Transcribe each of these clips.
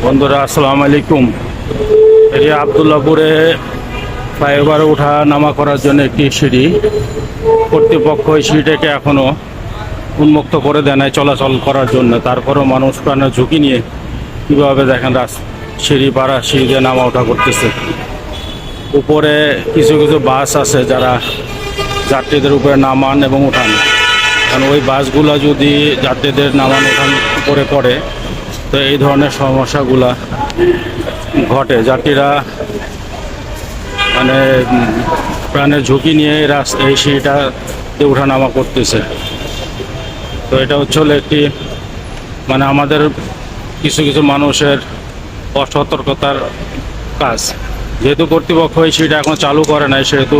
বন্ধুরা আসসালামু আলাইকুম। এটি আবদুল্লাহপুরে ফ্লাইওভারে ওঠা নামা করার জন্য একটি সিঁড়ি। কর্তৃপক্ষ এই সিঁড়িটাকে এখনো উন্মুক্ত করে দেয় নাই চলাচল করার জন্য। তারপরেও মানুষ প্রাণের ঝুঁকি নিয়ে কীভাবে দেখেন সিঁড়ি পাড়া সিঁড়ি দিয়ে নামা ওঠা করতেছে। উপরে কিছু কিছু বাস আছে যারা যাত্রীদের উপরে নামান এবং ওঠান, কারণ ওই বাসগুলো যদি যাত্রীদের নামান ওঠান উপরে পড়ে তো এই ধরনের সমস্যাগুলা ঘটে। যাত্রীরা মানে প্রাণের ঝুঁকি নিয়ে এই সিঁড়িটাতে ওঠানামা করতেছে। তো এটা হচ্ছে একটি আমাদের কিছু কিছু মানুষের অসতর্কতার কাজ। যেহেতু কর্তৃপক্ষ এই সিঁড়িটা এখন চালু করে নাই, সেহেতু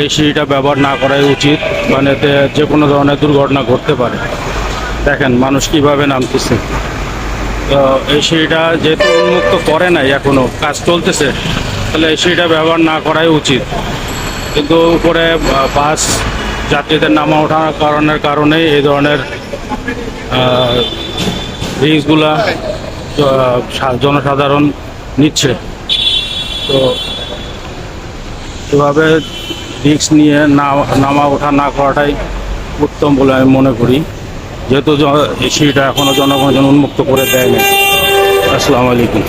এই সিঁড়িটা ব্যবহার না করাই উচিত। এতে যে কোনো ধরনের দুর্ঘটনা ঘটতে পারে। দেখেন মানুষ কীভাবে নামতেছে। তো এই সিঁড়িটা যেহেতু উন্মুক্ত করে নাই, এখনও কাজ চলতেছে, তাহলে এই সিঁড়িটা ব্যবহার না করাই উচিত। কিন্তু উপরে বাস যাত্রীদের নামা ওঠার কারণেই এই ধরনের রিস্কগুলা জনসাধারণ নিচ্ছে। তো এভাবে রিস্ক নিয়ে নামা ওঠা না করাটাই উত্তম বলে আমি মনে করি, যেহেতু এই সিঁড়িটা এখনও জনগণের জন্য উন্মুক্ত করে দেয়নি। আসসালামু আলাইকুম।